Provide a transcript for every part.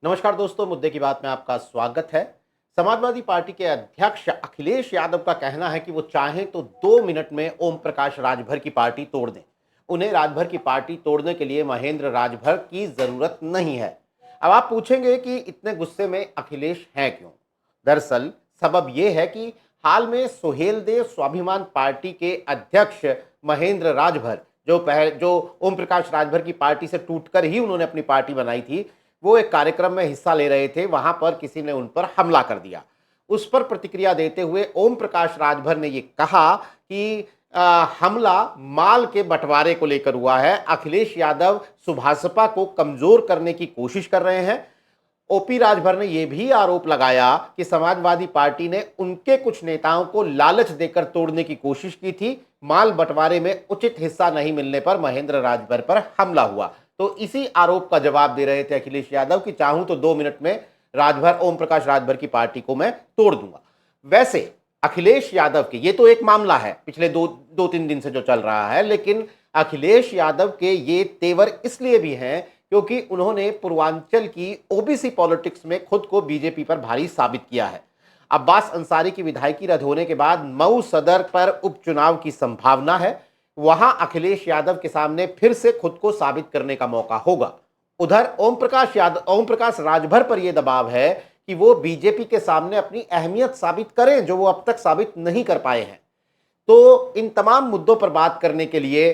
नमस्कार दोस्तों, मुद्दे की बात में आपका स्वागत है। समाजवादी पार्टी के अध्यक्ष अखिलेश यादव का कहना है कि वो चाहें तो 2 मिनट में ओम प्रकाश राजभर की पार्टी तोड़ दें। उन्हें राजभर की पार्टी तोड़ने के लिए महेंद्र राजभर की जरूरत नहीं है। अब आप पूछेंगे कि इतने गुस्से में अखिलेश हैं क्यों? दरअसल सबब यह है कि हाल में सुहेलदेव स्वाभिमान पार्टी के अध्यक्ष महेंद्र राजभर, जो ओम प्रकाश राजभर की पार्टी से टूटकर ही उन्होंने अपनी पार्टी बनाई थी, वो एक कार्यक्रम में हिस्सा ले रहे थे। वहां पर किसी ने उन पर हमला कर दिया। उस पर प्रतिक्रिया देते हुए ओम प्रकाश राजभर ने ये कहा कि हमला माल के बंटवारे को लेकर हुआ है। अखिलेश यादव सुभासपा को कमजोर करने की कोशिश कर रहे हैं। ओपी राजभर ने यह भी आरोप लगाया कि समाजवादी पार्टी ने उनके कुछ नेताओं को लालच देकर तोड़ने की कोशिश की थी। माल बंटवारे में उचित हिस्सा नहीं मिलने पर महेंद्र राजभर पर हमला हुआ। तो इसी आरोप का जवाब दे रहे थे अखिलेश यादव कि चाहूं तो 2 मिनट में ओम प्रकाश राजभर की पार्टी को मैं तोड़ दूंगा। वैसे अखिलेश यादव के ये तो एक मामला है पिछले 2-3 दिन से जो चल रहा है, लेकिन अखिलेश यादव के ये तेवर इसलिए भी हैं क्योंकि उन्होंने पूर्वांचल की ओबीसी पॉलिटिक्स में खुद को बीजेपी पर भारी साबित किया है। अब्बास अंसारी की विधायकी रद्द होने के बाद मऊ सदर पर उपचुनाव की संभावना है। वहां अखिलेश यादव के सामने फिर से खुद को साबित करने का मौका होगा। उधर ओम प्रकाश राजभर पर यह दबाव है कि वो बीजेपी के सामने अपनी अहमियत साबित करें, जो वो अब तक साबित नहीं कर पाए हैं। तो इन तमाम मुद्दों पर बात करने के लिए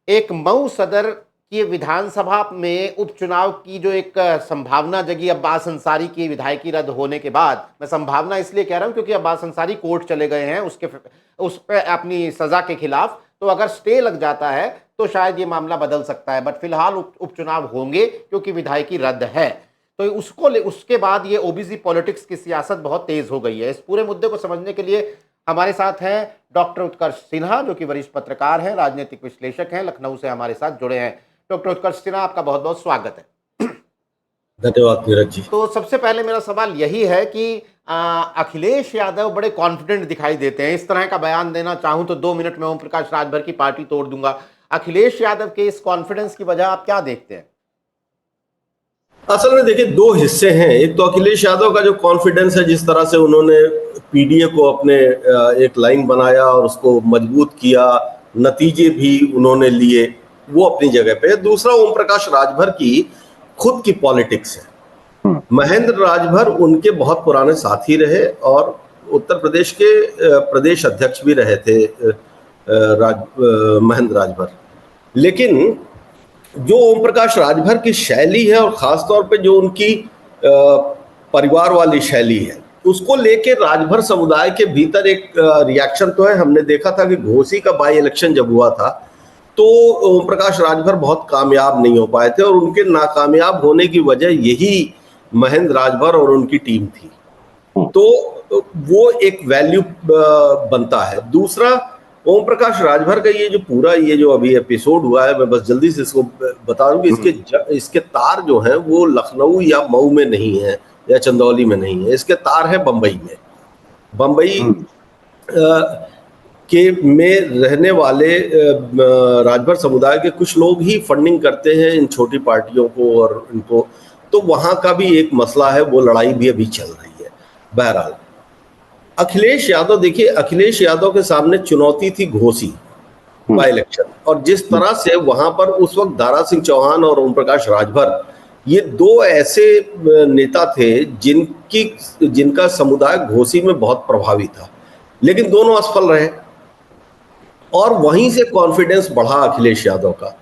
एक मऊ सदर की विधानसभा में उपचुनाव की जो एक संभावना जगी अब्बास अंसारी की विधायकी रद्द होने के बाद, मैं संभावना इसलिए कह रहा हूं क्योंकि अब्बास अंसारी कोर्ट चले गए हैं उस पर अपनी सजा के खिलाफ। तो अगर स्टे लग जाता है तो शायद ये मामला बदल सकता है, बट फिलहाल उपचुनाव होंगे क्योंकि विधायकी रद्द है। तो उसके बाद ये ओबीसी पॉलिटिक्स की सियासत बहुत तेज हो गई है। इस पूरे मुद्दे को समझने के लिए हमारे साथ हैं डॉक्टर उत्कर्ष सिन्हा, जो कि वरिष्ठ पत्रकार हैं, राजनीतिक विश्लेषक हैं, लखनऊ से हमारे साथ जुड़े हैं। डॉक्टर उत्कर्ष सिन्हा, आपका बहुत बहुत स्वागत है। धन्यवाद नीरज जी। तो सबसे पहले मेरा सवाल यही है कि अखिलेश यादव बड़े कॉन्फिडेंट दिखाई देते हैं। इस तरह का बयान देना, चाहूं तो 2 मिनट में ओम प्रकाश राजभर की पार्टी तोड़ दूंगा। अखिलेश यादव के इस कॉन्फिडेंस की वजह आप क्या देखते हैं? असल में देखिए, 2 हिस्से हैं। एक तो अखिलेश यादव का जो कॉन्फिडेंस है, जिस तरह से उन्होंने पीडीए को अपने एक लाइन बनाया और उसको मजबूत किया, नतीजे भी उन्होंने लिए, वो अपनी जगह पे है। दूसरा, ओम प्रकाश राजभर की खुद की पॉलिटिक्स है। महेंद्र राजभर उनके बहुत पुराने साथी रहे और उत्तर प्रदेश के प्रदेश अध्यक्ष भी रहे थे महेंद्र राजभर। लेकिन जो ओम प्रकाश राजभर की शैली है और खासतौर पे जो उनकी परिवार वाली शैली है, उसको लेके राजभर समुदाय के भीतर एक रिएक्शन तो है। हमने देखा था कि घोसी का बाई इलेक्शन जब हुआ था तो ओम प्रकाश राजभर बहुत कामयाब नहीं हो पाए थे और उनके नाकामयाब होने की वजह यही महेंद्र राजभर और उनकी टीम थी। तो वो एक वैल्यू बनता है। दूसरा, ओम प्रकाश राजभर का ये जो अभी एपिसोड हुआ है, मैं बस जल्दी से इसको बता दूं कि इसके तार जो हैं वो लखनऊ या मऊ में नहीं है या चंदौली में नहीं है। इसके तार है बंबई में। बंबई के में रहने वाले राजभर समुदाय के कुछ लोग ही फंडिंग करते हैं इन छोटी पार्टियों को और इनको, तो वहां का भी एक मसला है, वो लड़ाई भी अभी चल रही है। बहरहाल अखिलेश यादव, देखिए, अखिलेश यादव के सामने चुनौती थी घोसी बाई इलेक्शन, और जिस तरह से वहां पर उस वक्त दारा सिंह चौहान और ओम प्रकाश राजभर, ये 2 ऐसे नेता थे जिनका समुदाय घोसी में बहुत प्रभावी था, लेकिन दोनों असफल रहे और वहीं से कॉन्फिडेंस बढ़ा अखिलेश यादव का।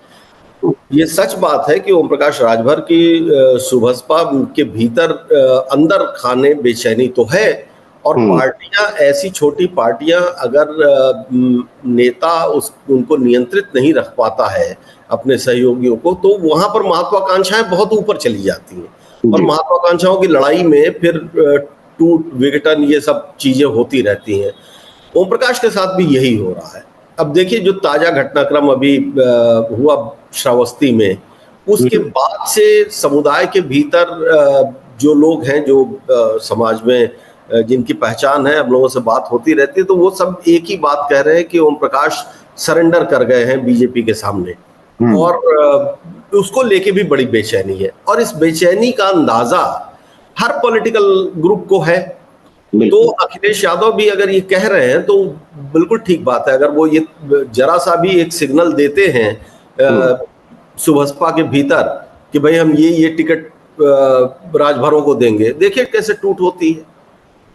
ये सच बात है कि ओम प्रकाश राजभर की सुभासपा के भीतर अंदर खाने बेचैनी तो है, और पार्टियां, ऐसी छोटी पार्टियां अगर नेता उनको नियंत्रित नहीं रख पाता है अपने सहयोगियों को, तो वहां पर महत्वाकांक्षाएं बहुत ऊपर चली जाती हैं और महत्वाकांक्षाओं की लड़ाई में फिर टूट विघटन, ये सब चीजें होती रहती हैं। ओम प्रकाश के साथ भी यही हो रहा है। अब देखिए, जो ताजा घटनाक्रम अभी हुआ श्रावस्ती में, उसके बाद से समुदाय के भीतर जो लोग हैं, जो समाज में जिनकी पहचान है, हम लोगों से बात होती रहती है, तो वो सब एक ही बात कह रहे हैं कि ओम प्रकाश सरेंडर कर गए हैं बीजेपी के सामने। और उसको लेके भी बड़ी बेचैनी है, और इस बेचैनी का अंदाजा हर पॉलिटिकल ग्रुप को है। तो अखिलेश यादव भी अगर ये कह रहे हैं तो बिल्कुल ठीक बात है। अगर वो ये जरा सा भी एक सिग्नल देते हैं सुबसपा के भीतर कि भाई हम ये टिकट राजभरों को देंगे, देखिए कैसे टूट होती है।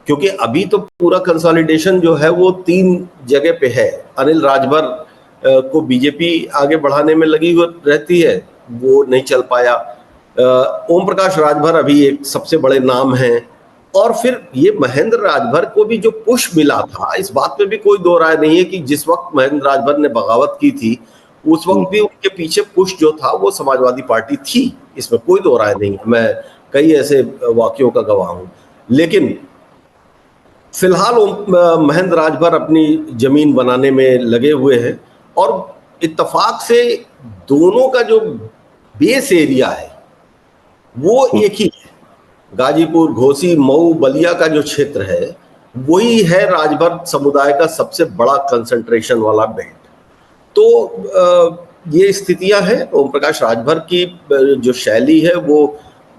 क्योंकि अभी तो पूरा कंसोलिडेशन जो है वो 3 जगह पे है। अनिल राजभर को बीजेपी आगे बढ़ाने में लगी हुई रहती है, वो नहीं चल पाया। ओम प्रकाश राजभर अभी एक सबसे बड़े नाम हैं, और फिर ये महेंद्र राजभर को भी जो पुश मिला था, इस बात में भी कोई दो राय नहीं है कि जिस वक्त महेंद्र राजभर ने बगावत की थी उस वक्त भी उनके पीछे पुश जो था वो समाजवादी पार्टी थी, इसमें कोई दो राय नहीं है। मैं कई ऐसे वाकयों का गवाह हूं। लेकिन फिलहाल महेंद्र राजभर अपनी जमीन बनाने में लगे हुए हैं, और इत्तेफाक से दोनों का जो बेस एरिया है वो एक ही है। गाजीपुर, घोसी, मऊ, बलिया का जो क्षेत्र है वही है राजभर समुदाय का सबसे बड़ा कंसंट्रेशन वाला बेल्ट। तो ये स्थितियां हैं। ओम प्रकाश राजभर की जो शैली है वो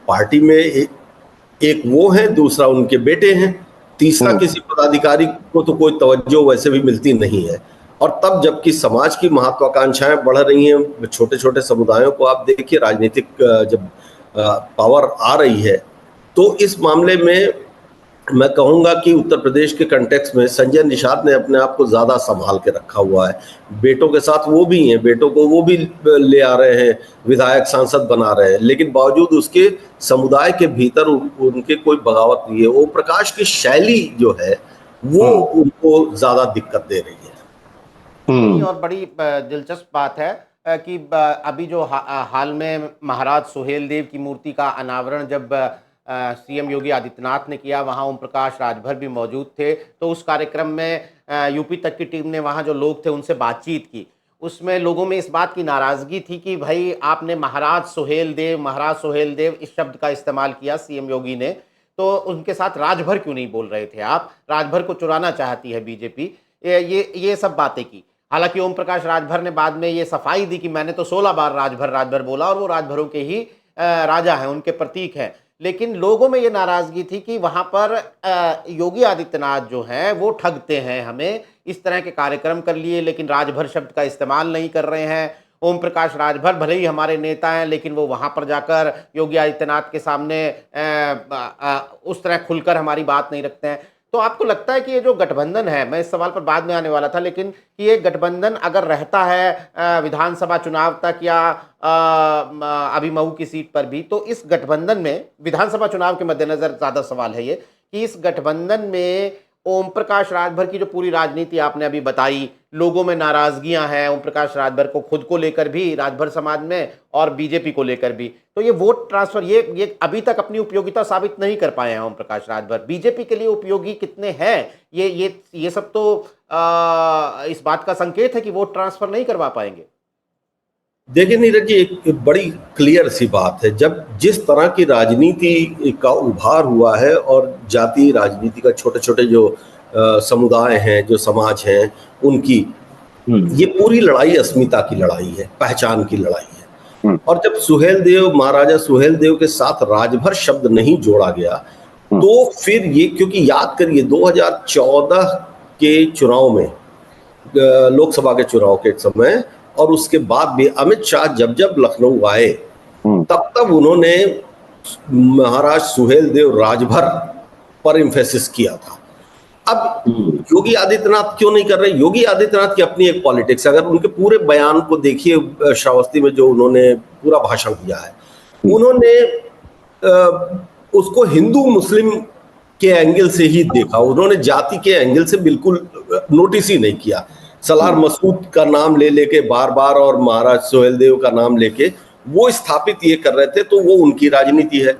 पार्टी में एक वो है, दूसरा उनके बेटे हैं, तीसरा किसी पदाधिकारी को तो कोई तवज्जो वैसे भी मिलती नहीं है। और तब जबकि समाज की महत्वाकांक्षाएं बढ़ रही हैं, छोटे छोटे समुदायों को आप देखिए, राजनीतिक जब पावर आ रही है, तो इस मामले में मैं कहूंगा कि उत्तर प्रदेश के कंटेक्स्ट में संजय निषाद ने अपने आप को ज्यादा संभाल के रखा हुआ है। बेटों के साथ वो भी हैं, बेटों को वो भी ले आ रहे हैं, विधायक सांसद बना रहे हैं, लेकिन बावजूद उसके समुदाय के भीतर उनके कोई बगावत नहीं है। ओम प्रकाश की शैली जो है वो उनको ज्यादा दिक्कत दे रही है। और बड़ी दिलचस्प बात है कि अभी जो हाल में महाराज सुहेलदेव की मूर्ति का अनावरण जब सीएम योगी आदित्यनाथ ने किया, वहां ओम प्रकाश राजभर भी मौजूद थे। तो उस कार्यक्रम में यूपी तक की टीम ने वहां जो लोग थे उनसे बातचीत की। उसमें लोगों में इस बात की नाराजगी थी कि भाई आपने महाराज सुहेलदेव इस शब्द का इस्तेमाल किया सीएम योगी ने, तो उनके साथ राजभर क्यों नहीं बोल रहे थे आप? राजभर को चुराना चाहती है बीजेपी, ये सब बातें की। हालांकि ओम प्रकाश राजभर ने बाद में ये सफाई दी कि मैंने तो 16 बार राजभर बोला, और वो राजभरों के ही राजा हैं, उनके प्रतीक हैं। लेकिन लोगों में ये नाराजगी थी कि वहां पर योगी आदित्यनाथ जो हैं वो ठगते हैं, हमें इस तरह के कार्यक्रम कर लिए लेकिन राजभर शब्द का इस्तेमाल नहीं कर रहे हैं। ओम प्रकाश राजभर भले ही हमारे नेता हैं, लेकिन वो वहां पर जाकर योगी आदित्यनाथ के सामने उस तरह खुलकर हमारी बात नहीं रखते हैं। तो आपको लगता है कि ये जो गठबंधन है, मैं इस सवाल पर बाद में आने वाला था, लेकिन कि ये गठबंधन अगर रहता है विधानसभा चुनाव तक या अभी मऊ की सीट पर भी, तो इस गठबंधन में विधानसभा चुनाव के मद्देनजर ज्यादा सवाल है ये कि इस गठबंधन में ओम प्रकाश राजभर की जो पूरी राजनीति आपने अभी बताई, लोगों में नाराजगियां हैं ओम प्रकाश राजभर को खुद को लेकर भी, राजभर समाज में, और बीजेपी को लेकर भी। तो ये वोट ट्रांसफर ये अभी तक अपनी उपयोगिता साबित नहीं कर पाए हैं ओम प्रकाश राजभर। बीजेपी के लिए उपयोगी कितने हैं ये सब तो इस बात का संकेत है कि वोट ट्रांसफर नहीं करवा पाएंगे। देखिए नीरज जी, एक बड़ी क्लियर सी बात है, जब जिस तरह की राजनीति का उभार हुआ है और जातीय राजनीति का छोटे छोटे जो समुदाय हैं, जो समाज हैं उनकी, ये पूरी लड़ाई अस्मिता की लड़ाई है, पहचान की लड़ाई है। और जब सुहेलदेव, महाराजा सुहेलदेव के साथ राजभर शब्द नहीं जोड़ा गया, तो फिर ये, क्योंकि याद करिए 2014 के चुनाव में, लोकसभा के चुनाव के समय, और उसके बाद भी अमित शाह जब लखनऊ आए तब उन्होंने महाराज सुहेलदेव राजभर पर एम्फेसिस किया था। अब योगी आदित्यनाथ क्यों नहीं कर रहे? योगी आदित्यनाथ की अपनी एक पॉलिटिक्स, अगर उनके पूरे बयान को देखिए, श्रावस्ती में जो उन्होंने पूरा भाषण दिया है, उन्होंने उसको हिंदू मुस्लिम के एंगल से ही देखा, उन्होंने जाति के एंगल से बिल्कुल नोटिस ही नहीं किया। सलार मसूद का नाम ले लेके बार बार, और महाराज सुहेलदेव का नाम लेके वो स्थापित ये कर रहे थे, तो वो उनकी राजनीति है।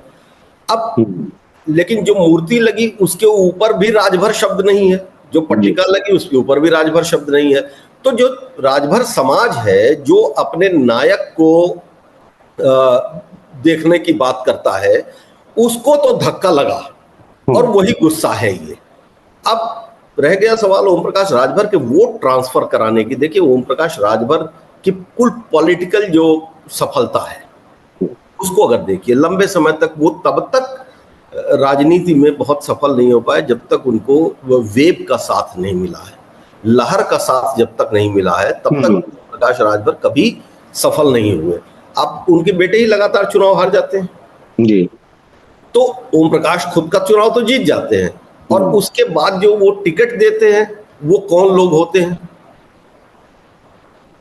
अब लेकिन जो मूर्ति लगी उसके ऊपर भी राजभर शब्द नहीं है, जो पट्टिका लगी उसके ऊपर भी राजभर शब्द नहीं है। तो जो राजभर समाज है, जो अपने नायक को देखने की बात करता है, उसको तो धक्का लगा, और वही गुस्सा है ये। अब रह गया सवाल ओम प्रकाश राजभर के वोट ट्रांसफर कराने की। देखिए, ओम प्रकाश राजभर की कुल पॉलिटिकल जो सफलता है उसको अगर देखिए, लंबे समय तक वो तब तक राजनीति में बहुत सफल नहीं हो पाए जब तक उनको वेव का साथ नहीं मिला है, लहर का साथ जब तक नहीं मिला है, तब तक प्रकाश राजभर कभी सफल नहीं हुए। अब उनके बेटे ही लगातार चुनाव हार जाते हैं जी। तो ओम प्रकाश खुद का चुनाव तो जीत जाते हैं, और उसके बाद जो वो टिकट देते हैं वो कौन लोग होते हैं,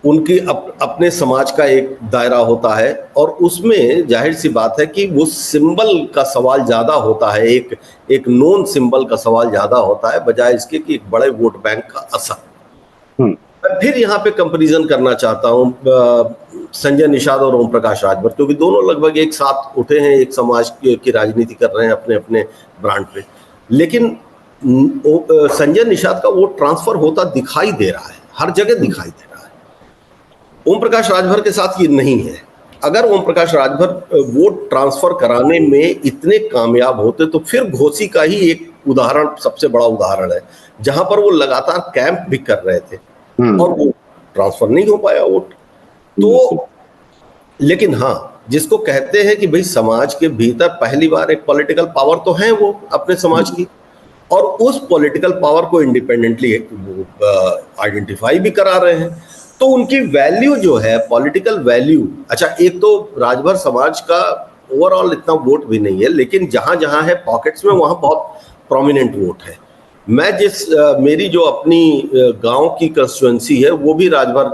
उनकी अपने समाज का एक दायरा होता है, और उसमें जाहिर सी बात है कि वो सिंबल का सवाल ज्यादा होता है, एक नॉन सिंबल का सवाल ज्यादा होता है बजाय इसके कि एक बड़े वोट बैंक का असर। मैं फिर यहाँ पे कंपैरिजन करना चाहता हूँ संजय निषाद और ओम प्रकाश राजभर, क्योंकि दोनों लगभग एक साथ उठे हैं, एक समाज की राजनीति कर रहे हैं अपने अपने ब्रांड पे, लेकिन संजय निषाद का वोट ट्रांसफर होता दिखाई दे रहा है, हर जगह दिखाई दे रहा है। ओम प्रकाश राजभर के साथ ये नहीं है। अगर ओम प्रकाश राजभर वोट ट्रांसफर कराने में इतने कामयाब होते तो फिर घोसी का ही एक उदाहरण सबसे बड़ा उदाहरण है, जहां पर वो लगातार कैंप भी कर रहे थे और वो ट्रांसफर नहीं हो पाया वोट। तो लेकिन हाँ, जिसको कहते हैं कि भाई समाज के भीतर पहली बार एक पॉलिटिकल पावर तो है वो अपने समाज की, और उस पॉलिटिकल पावर को इंडिपेंडेंटली आइडेंटिफाई भी करा रहे हैं, तो उनकी वैल्यू जो है पॉलिटिकल वैल्यू, अच्छा एक तो राजभर समाज का ओवरऑल इतना वोट भी नहीं है, लेकिन जहां जहां है पॉकेट्स में वहां बहुत प्रोमिनेंट वोट है। मैं मेरी जो अपनी गांव की कंस्टिट्यूएंसी है वो भी राजभर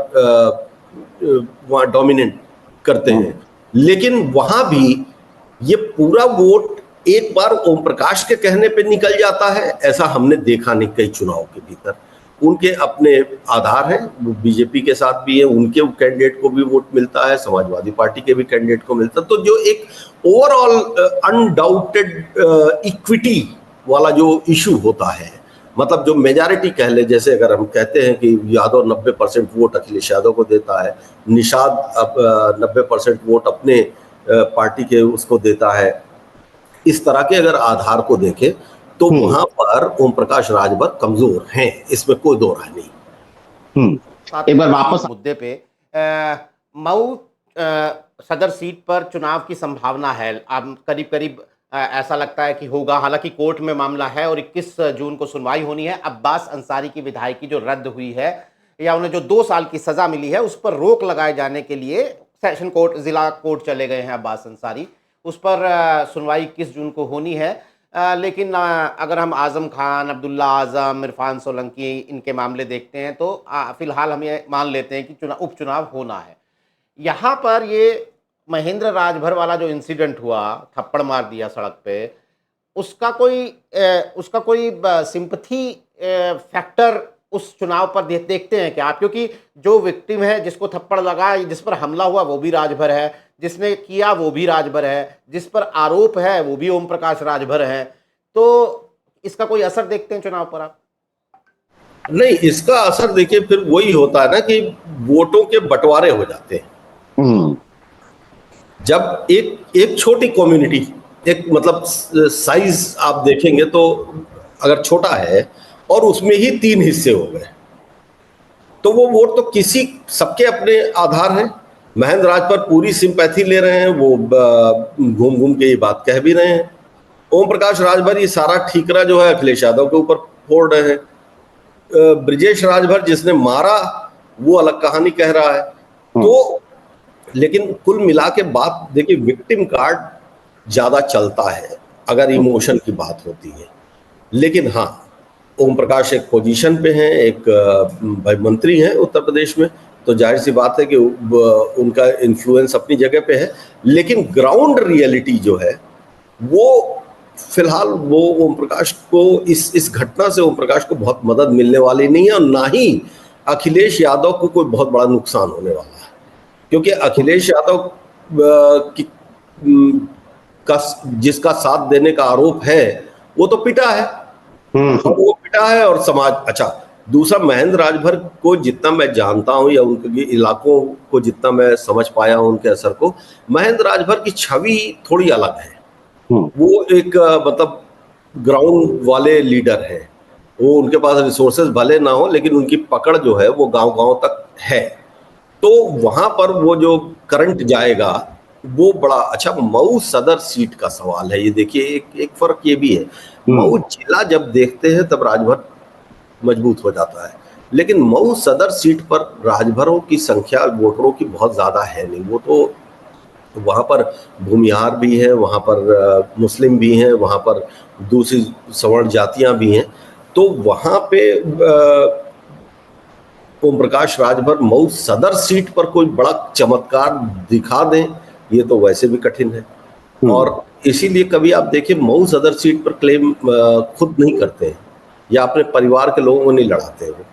वहां डोमिनेट करते हैं, लेकिन वहां भी ये पूरा वोट एक बार ओम प्रकाश के कहने पे निकल जाता है, ऐसा हमने देखा नहीं कई चुनाव के भीतर। उनके अपने आधार हैं, वो बीजेपी के साथ भी है, उनके कैंडिडेट को भी वोट मिलता है, समाजवादी पार्टी के भी कैंडिडेट को मिलता है। तो जो एक ओवरऑल अनडाउटेड इक्विटी वाला जो इशू होता है, मतलब जो मेजॉरिटी कह ले, जैसे अगर हम कहते हैं कि यादव 90% वोट अखिलेश यादव को देता है, निषाद 90% वोट अपने पार्टी के उसको देता है, इस तरह के अगर आधार को देखें तो वहां पर ओम प्रकाश राजभर कमजोर हैं, इसमें कोई दो राय नहीं। एक बार वापस मुद्दे पे, मऊ सदर सीट पर चुनाव की संभावना है, अब करीब करीब ऐसा लगता है कि होगा, हालांकि कोर्ट में मामला है और 21 जून को सुनवाई होनी है। अब्बास अंसारी की विधायकी जो रद्द हुई है या उन्हें जो 2 साल की सजा मिली है उस पर रोक लगाए जाने के लिए सेशन कोर्ट, जिला कोर्ट चले गए हैं अब्बास अंसारी। उस पर सुनवाई 21 जून को होनी है, लेकिन अगर हम आजम खान, अब्दुल्ला आजम, इरफान सोलंकी इनके मामले देखते हैं तो फिलहाल हम ये मान लेते हैं कि उपचुनाव होना है। यहाँ पर ये महेंद्र राजभर वाला जो इंसिडेंट हुआ, थप्पड़ मार दिया सड़क पे, उसका कोई सिंपथी फैक्टर उस चुनाव पर देखते हैं क्या आप? क्योंकि जो विक्टिम है, जिसको थप्पड़ लगा, जिस पर हमला हुआ वो भी राजभर है, जिसने किया वो भी राजभर है, जिस पर आरोप है वो भी ओम प्रकाश राजभर है, तो इसका कोई असर देखते हैं चुनाव पर आप? नहीं, इसका असर देखिए फिर वही होता है ना कि वोटों के बंटवारे हो जाते हैं। जब एक छोटी कम्युनिटी, एक मतलब साइज आप देखेंगे तो अगर छोटा है और उसमें ही 3 हिस्से हो गए, तो वो वोट तो सबके अपने आधार हैं। महेंद्र राजभर पूरी सिंपैथी ले रहे हैं, वो घूम घूम के ये बात कह भी रहे हैं। ओम प्रकाश राजभर ये सारा ठीकरा जो है अखिलेश यादव के ऊपर फोड़ रहे हैं। ब्रिजेश राजभर जिसने मारा वो अलग कहानी कह रहा है। तो लेकिन कुल मिला के बात देखिए, विक्टिम कार्ड ज्यादा चलता है अगर इमोशन की बात होती है, लेकिन हाँ, ओम प्रकाश एक पोजीशन पे हैं, एक भाई मंत्री हैं उत्तर प्रदेश में, तो जाहिर सी बात है कि उनका इन्फ्लुएंस अपनी जगह पे है, लेकिन ग्राउंड रियलिटी जो है वो फिलहाल वो ओम प्रकाश को इस घटना से ओम प्रकाश को बहुत मदद मिलने वाली नहीं है, और ना ही अखिलेश यादव को कोई बहुत बड़ा नुकसान होने वाला है, क्योंकि अखिलेश यादव का जिसका साथ देने का आरोप है वो तो पिटा है, वो पिटा है और समाज। अच्छा, दूसरा, महेंद्र राजभर को जितना मैं जानता हूं या उनके इलाकों को जितना मैं समझ पाया हूं उनके असर को, महेंद्र राजभर की छवि थोड़ी अलग है। वो एक मतलब ग्राउंड वाले लीडर हैं, वो उनके पास रिसोर्सेज भले ना हो लेकिन उनकी पकड़ जो है वो गांव-गांव तक है। तो वहां पर वो जो करंट जाएगा वो बड़ा अच्छा। मऊ सदर सीट का सवाल है ये, देखिए एक फर्क ये भी है। मऊ जिला जब देखते हैं तब राजभर मजबूत हो जाता है, लेकिन मऊ सदर सीट पर राजभरों की संख्या वोटरों की बहुत ज्यादा है नहीं। वो तो वहां पर भूमिहार भी है, वहां पर मुस्लिम भी हैं, वहां पर दूसरी सवर्ण जातियां भी हैं। तो वहां पे ओम प्रकाश राजभर मऊ सदर सीट पर कोई बड़ा चमत्कार दिखा दें, ये तो वैसे भी कठिन है। और इसीलिए कभी आप देखिए मऊ सदर सीट पर क्लेम खुद नहीं करते हैं या अपने परिवार के लोगों को नहीं लड़ाते हैं वो।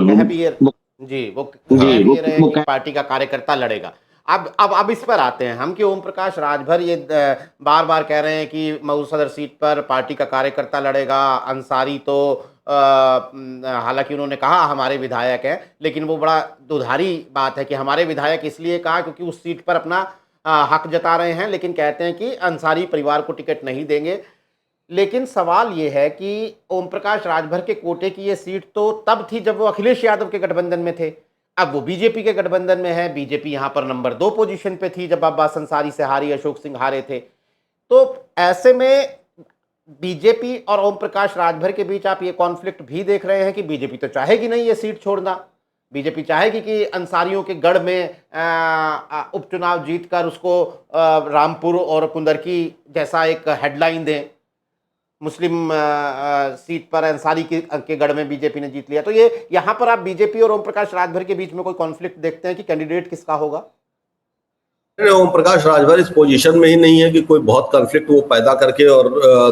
कह भी ये जी वो कह भी ये रहे हैं कि पार्टी का कार्यकर्ता लड़ेगा। अब इस पर आते हैं हम कि ओम प्रकाश राजभर ये बार बार कह रहे हैं कि मऊ सदर सीट पर पार्टी का कार्यकर्ता लड़ेगा। अंसारी तो हालांकि उन्होंने कहा हमारे विधायक हैं, लेकिन वो बड़ा दुधारी बात है कि हमारे विधायक इसलिए कहा क्योंकि उस सीट पर अपना हक जता रहे हैं, लेकिन कहते हैं कि अंसारी परिवार को टिकट नहीं देंगे। लेकिन सवाल ये है कि ओम प्रकाश राजभर के कोटे की ये सीट तो तब थी जब वो अखिलेश यादव के गठबंधन में थे। अब वो बीजेपी के गठबंधन में है। बीजेपी यहां पर नंबर 2 पोजीशन पे थी जब अब्बास अंसारी से हारी, अशोक सिंह हारे थे। तो ऐसे में बीजेपी और ओम प्रकाश राजभर के बीच आप ये कॉन्फ्लिक्ट भी देख रहे हैं कि बीजेपी तो चाहेगी नहीं ये सीट छोड़ना। बीजेपी चाहेगी कि अंसारियों के गढ़ में उपचुनाव जीतकर उसको रामपुर और कुंदरकी जैसा एक हेडलाइन दें। मुस्लिम सीट पर अंसारी के गढ़ में बीजेपी ने जीत लिया। तो ये यहां पर आप बीजेपी और ओम प्रकाश राजभर के बीच में कोई कॉन्फ्लिक्ट देखते हैं कि कैंडिडेट किसका होगा? ओम प्रकाश राजभर इस पोजीशन में ही नहीं है कि कोई बहुत कॉन्फ्लिक्ट वो पैदा करके और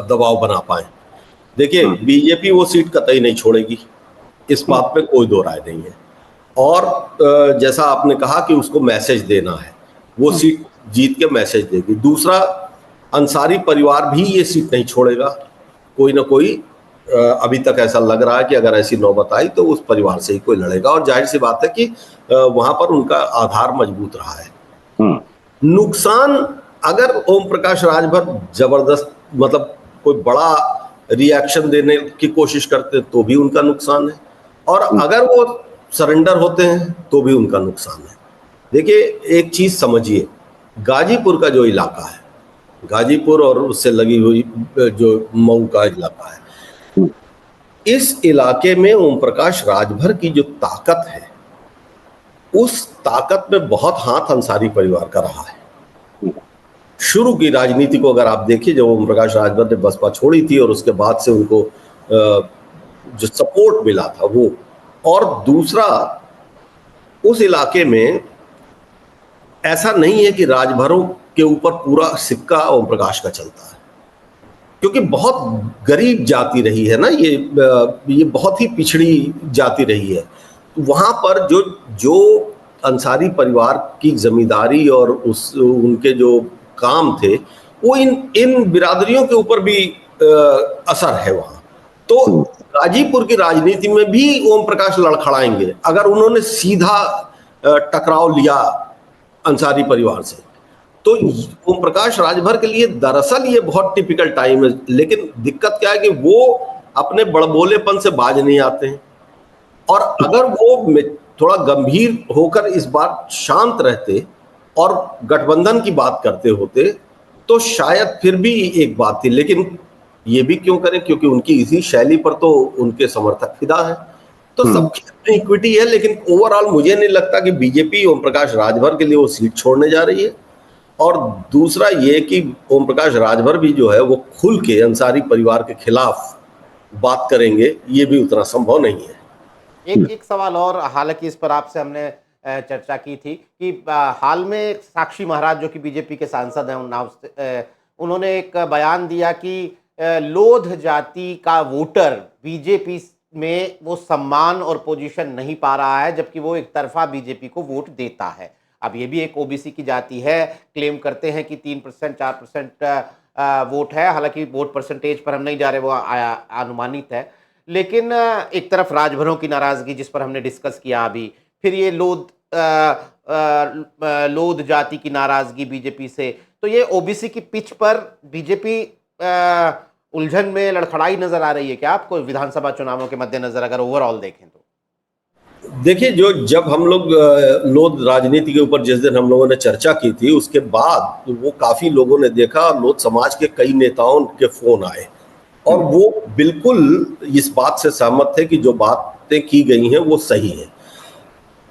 दबाव बना पाए। देखिए बीजेपी वो सीट कतई नहीं छोड़ेगी, इस बात पे कोई दो राय नहीं है। और जैसा आपने कहा कि उसको मैसेज देना है, वो सीट जीत के मैसेज देगी। दूसरा, अंसारी परिवार भी ये सीट नहीं छोड़ेगा। कोई ना कोई अभी तक ऐसा लग रहा है कि अगर ऐसी नौबत आई तो उस परिवार से ही कोई लड़ेगा। और जाहिर सी बात है कि वहां पर उनका आधार मजबूत रहा है। नुकसान, अगर ओम प्रकाश राजभर जबरदस्त मतलब कोई बड़ा रिएक्शन देने की कोशिश करते तो भी उनका नुकसान है, और अगर वो सरेंडर होते हैं तो भी उनका नुकसान है। देखिए एक चीज समझिए, गाजीपुर का जो इलाका है, गाजीपुर और उससे लगी हुई जो मऊ का इलाका है, इस इलाके में ओम प्रकाश राजभर की जो ताकत है, उस ताकत में बहुत हाथ अंसारी परिवार का रहा है। शुरू की राजनीति को अगर आप देखिए, जब ओम प्रकाश राजभर ने बसपा छोड़ी थी और उसके बाद से उनको जो सपोर्ट मिला था वो, और दूसरा उस इलाके में ऐसा नहीं है कि राजभरों के ऊपर पूरा सिक्का ओम प्रकाश का चलता है, क्योंकि बहुत गरीब जाति रही है ना ये बहुत ही पिछड़ी जाति रही है। वहां पर जो जो अंसारी परिवार की जमींदारी और उनके जो काम थे, वो इन बिरादरियों के ऊपर भी असर है वहां। तो गाजीपुर की राजनीति में भी ओम प्रकाश लड़खड़ाएंगे अगर उन्होंने सीधा टकराव लिया अंसारी परिवार से। तो ओम प्रकाश राजभर के लिए दरअसल ये बहुत टिपिकल टाइम है, लेकिन दिक्कत क्या है कि वो अपने बड़बोलेपन से बाज नहीं आते हैं। और अगर वो थोड़ा गंभीर होकर इस बार शांत रहते और गठबंधन की बात करते होते तो शायद फिर भी एक बात थी, लेकिन ये भी क्यों करें, क्योंकि उनकी इसी शैली पर तो उनके समर्थक फिदा है। तो सबकी अपनी इक्विटी है, लेकिन ओवरऑल मुझे नहीं लगता कि बीजेपी ओम प्रकाश राजभर के लिए वो सीट छोड़ने जा रही है। और दूसरा ये कि ओम प्रकाश राजभर भी जो है वो खुल के अंसारी परिवार के खिलाफ बात करेंगे, ये भी उतना संभव नहीं है। एक सवाल और, हालांकि इस पर आपसे हमने चर्चा की थी कि हाल में साक्षी महाराज जो कि बीजेपी के सांसद हैं उन्नाव से, उन्होंने एक बयान दिया कि लोध जाति का वोटर बीजेपी में वो सम्मान और पोजीशन नहीं पा रहा है, जबकि वो एक तरफा बीजेपी को वोट देता है। अब ये भी एक ओबीसी की जाति है, क्लेम करते हैं कि 3% 4% वोट है। हालांकि वोट परसेंटेज पर हम नहीं जा रहे, वो अनुमानित है। लेकिन एक तरफ राजभरों की नाराजगी जिस पर हमने डिस्कस किया अभी, फिर ये लोध जाति की नाराजगी बीजेपी से, तो ये ओबीसी की पिच पर बीजेपी उलझन में लड़खड़ाई नजर आ रही है क्या आपको विधानसभा चुनावों के मद्देनजर, अगर ओवरऑल देखें तो? देखिए, जो जब हम लोग लोध राजनीति के ऊपर जिस दिन हम लोगों ने चर्चा की थी, उसके बाद वो काफी लोगों ने देखा और लोध समाज के कई नेताओं के फोन आए और वो बिल्कुल इस बात से सहमत थे कि जो बातें की गई हैं वो सही है।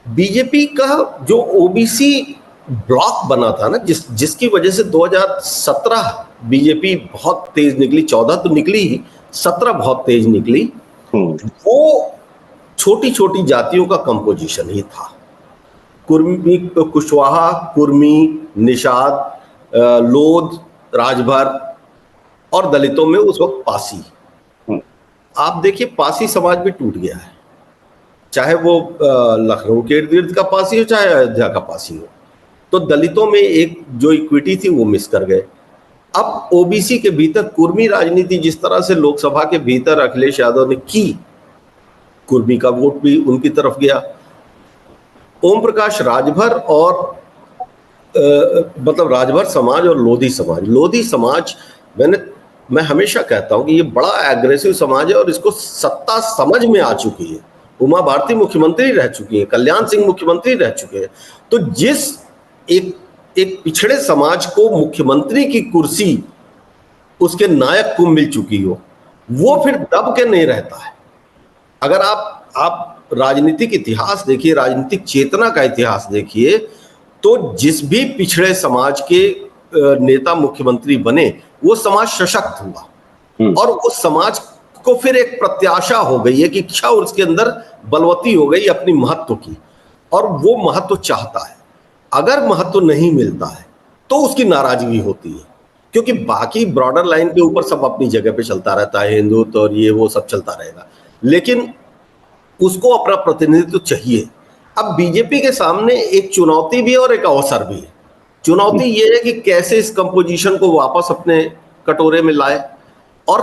बीजेपी का जो ओबीसी ब्लॉक बना था ना, जिसकी वजह से 2017 बीजेपी बहुत तेज निकली, 14 तो निकली ही, 17 बहुत तेज निकली। वो छोटी छोटी जातियों का कंपोजिशन ही था। कुर्मी, कुशवाहा, कुर्मी, निषाद, लोध, राजभर और दलितों में उस वक्त पासी। आप देखिए, पासी समाज भी टूट गया है, चाहे वो लखनऊ के इर्द गिर्द का पासी हो, चाहे अयोध्या का पासी हो। तो दलितों में एक जो इक्विटी थी वो मिस कर गए। अब ओबीसी के भीतर कुर्मी राजनीति जिस तरह से लोकसभा के भीतर अखिलेश यादव ने की, कुर्मी का वोट भी उनकी तरफ गया। ओम प्रकाश राजभर और मतलब राजभर समाज और लोधी समाज मैं हमेशा कहता हूं कि ये बड़ा एग्रेसिव समाज है और इसको सत्ता समझ में आ चुकी है। उमा भारती मुख्यमंत्री रह चुकी है, कल्याण सिंह मुख्यमंत्री रह चुके हैं। तो जिस एक पिछड़े समाज को मुख्यमंत्री की कुर्सी उसके नायक को मिल चुकी हो, वो फिर दब के नहीं रहता है। अगर आप राजनीतिक इतिहास देखिए, राजनीतिक चेतना का इतिहास देखिए, तो जिस भी पिछड़े समाज के नेता मुख्यमंत्री बने, वो समाज सशक्त हुआ और उस समाज को फिर एक प्रत्याशा हो गई है कि इच्छा उसके अंदर बलवती हो गई अपनी महत्व की, और वो महत्व चाहता है। अगर महत्व नहीं मिलता है तो उसकी नाराजगी होती है, क्योंकि बाकी ब्रॉडर लाइन के ऊपर सब अपनी जगह पे चलता रहता है, हिंदुत्व और ये वो सब चलता रहेगा, लेकिन उसको अपना प्रतिनिधित्व चाहिए। अब बीजेपी के सामने एक चुनौती भी है और एक अवसर भी है। चुनौती ये है कि कैसे इस कंपोजिशन को वापस अपने कटोरे में लाए, और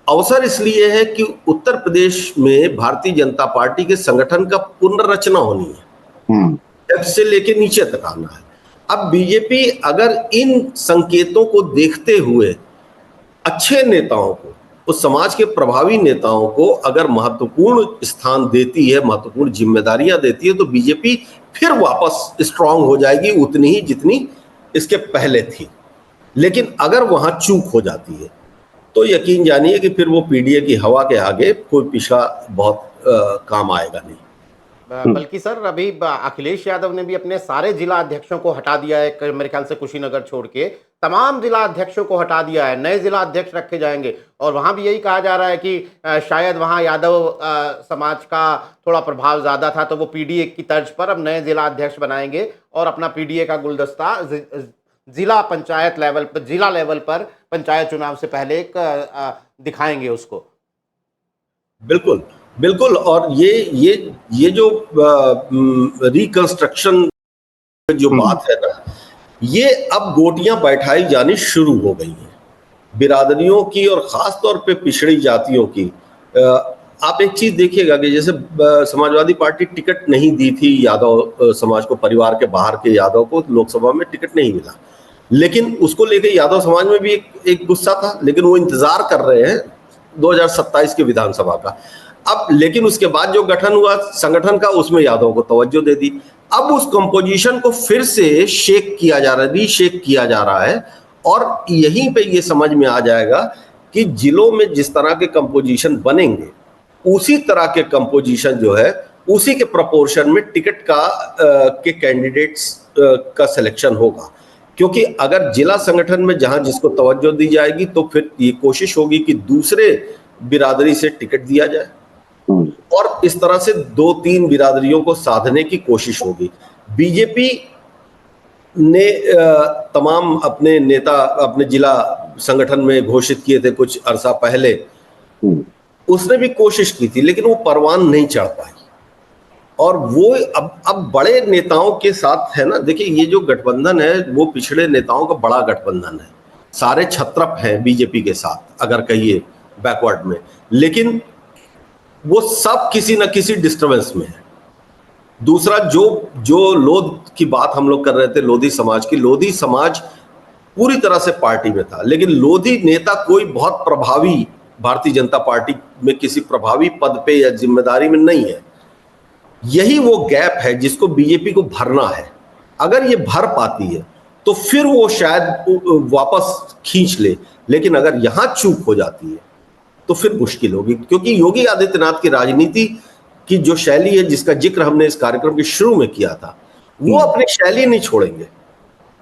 अवसर इसलिए है कि उत्तर प्रदेश में भारतीय जनता पार्टी के संगठन का पुनर्रचना होनी है, जब से लेके नीचे तक आना है। अब बीजेपी अगर इन संकेतों को देखते हुए अच्छे नेताओं को, उस समाज के प्रभावी नेताओं को अगर महत्वपूर्ण स्थान देती है, महत्वपूर्ण जिम्मेदारियां देती है, तो बीजेपी फिर वापस स्ट्रांग हो जाएगी उतनी ही जितनी इसके पहले थी। लेकिन अगर वहां चूक हो जाती है तो यकीन जानिए कि फिर वो पीडीए की हवा के आगे कोई पिछड़ा बहुत काम आएगा नहीं। बल्कि सर, अभी अखिलेश यादव ने भी अपने सारे जिला अध्यक्षों को हटा दिया है, मेरे ख्याल से कुशीनगर छोड़ के तमाम जिला अध्यक्षों को हटा दिया है, नए जिला अध्यक्ष रखे जाएंगे। और वहां भी यही कहा जा रहा है कि शायद वहां यादव समाज का थोड़ा प्रभाव ज्यादा था, तो वो पीडीए की तर्ज पर अब नए जिला अध्यक्ष बनाएंगे और अपना पीडीए का गुलदस्ता जिला पंचायत लेवल पर, जिला लेवल पर पंचायत चुनाव से पहले एक दिखाएंगे उसको। बिल्कुल बिल्कुल। और ये जो रिकंस्ट्रक्शन जो बात है ना, ये अब गोटियां बैठाई जानी शुरू हो गई हैं बिरादरियों की, और खास तौर पे पिछड़ी जातियों की। आप एक चीज देखिएगा कि जैसे समाजवादी पार्टी टिकट नहीं दी थी यादव समाज को, परिवार के बाहर के यादव को लोकसभा में टिकट नहीं मिला, लेकिन उसको लेकर यादव समाज में भी एक गुस्सा था, लेकिन वो इंतजार कर रहे हैं 2027 के विधानसभा का। अब लेकिन उसके बाद जो गठन हुआ संगठन का, उसमें यादव को तवज्जो दे दी। अब उस कंपोजिशन को फिर से शेक किया जा रहा है, रीशेक किया जा रहा है, और यहीं पे ये समझ में आ जाएगा कि जिलों में जिस तरह के कंपोजिशन बनेंगे, उसी तरह के कंपोजिशन जो है, उसी के प्रोपोर्शन में टिकट का के कैंडिडेट्स का सिलेक्शन होगा। क्योंकि अगर जिला संगठन में जहां जिसको तवज्जो दी जाएगी, तो फिर ये कोशिश होगी कि दूसरे बिरादरी से टिकट दिया जाए, और इस तरह से 2-3 बिरादरियों को साधने की कोशिश होगी। बीजेपी ने तमाम अपने नेता अपने जिला संगठन में घोषित किए थे कुछ अरसा पहले, उसने भी कोशिश की थी, लेकिन वो परवान नहीं चढ़ पाई। और वो अब बड़े नेताओं के साथ है ना, देखिए ये जो गठबंधन है वो पिछड़े नेताओं का बड़ा गठबंधन है, सारे छत्रप हैं बीजेपी के साथ अगर कहिए बैकवर्ड में, लेकिन वो सब किसी न किसी डिस्टर्बेंस में है। दूसरा जो लोध की बात हम लोग कर रहे थे, लोधी समाज की, लोधी समाज पूरी तरह से पार्टी में था, लेकिन लोधी नेता कोई बहुत प्रभावी भारतीय जनता पार्टी में किसी प्रभावी पद पे या जिम्मेदारी में नहीं है। यही वो गैप है जिसको बीजेपी को भरना है। अगर ये भर पाती है तो फिर वो शायद वापस खींच ले, लेकिन अगर यहां चूक हो जाती है तो फिर मुश्किल होगी, क्योंकि योगी आदित्यनाथ की राजनीति की जो शैली है, जिसका जिक्र हमने इस कार्यक्रम के शुरू में किया था, वो अपनी शैली नहीं छोड़ेंगे।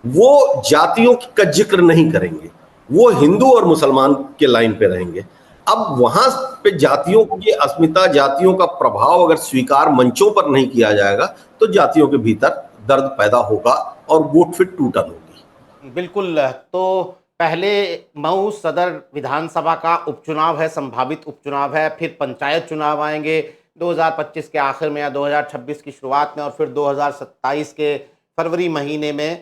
वो जातियों का जिक्र नहीं करेंगे, वो हिंदू और मुसलमान के लाइन पे रहेंगे। अब वहां पे जातियों की अस्मिता, जातियों का प्रभाव अगर स्वीकार मंचों पर नहीं किया जाएगा तो जातियों के भीतर दर्द पैदा होगा और वोट फिर टूटन होगी। बिल्कुल। तो पहले मऊ सदर विधानसभा का उपचुनाव है, संभावित उपचुनाव है, फिर पंचायत चुनाव आएंगे 2025 के आखिर में या 2026 की शुरुआत में, और फिर 2027 के फरवरी महीने में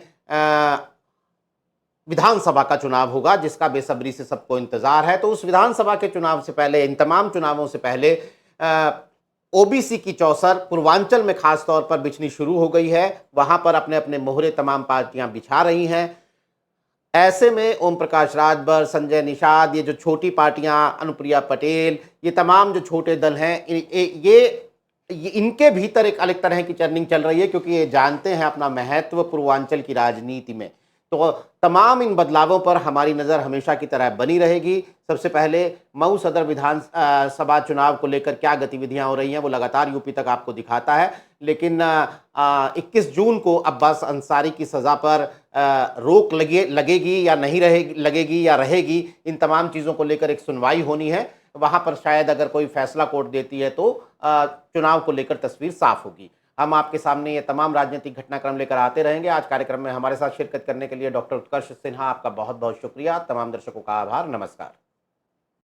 विधानसभा का चुनाव होगा, जिसका बेसब्री से सबको इंतजार है। तो उस विधानसभा के चुनाव से पहले, इन तमाम चुनावों से पहले ओबीसी की चौसर पूर्वांचल में खास तौर पर बिछनी शुरू हो गई है। वहां पर अपने अपने मोहरे तमाम पार्टियां बिछा रही हैं। ऐसे में ओम प्रकाश राजभर, संजय निषाद, ये जो छोटी पार्टियां, अनुप्रिया पटेल, ये तमाम जो छोटे दल हैं, ये इनके भीतर एक अलग तरह की चर्निंग चल रही है, क्योंकि ये जानते हैं अपना महत्व पूर्वांचल की राजनीति में। तो तमाम इन बदलावों पर हमारी नज़र हमेशा की तरह बनी रहेगी। सबसे पहले मऊ सदर विधानसभा चुनाव को लेकर क्या गतिविधियां हो रही हैं, वो लगातार यूपी तक आपको दिखाता है। लेकिन 21 जून को अब्बास अंसारी की सज़ा पर रोक लगेगी या नहीं लगेगी या रहेगी, इन तमाम चीज़ों को लेकर एक सुनवाई होनी है। वहाँ पर शायद अगर कोई फैसला कोर्ट देती है तो चुनाव को लेकर तस्वीर साफ होगी। हम आपके सामने ये तमाम राजनीतिक घटनाक्रम लेकर आते रहेंगे। आज कार्यक्रम में हमारे साथ शिरकत करने के लिए डॉक्टर उत्कर्ष सिन्हा, आपका बहुत बहुत शुक्रिया। तमाम दर्शकों का आभार। नमस्कार।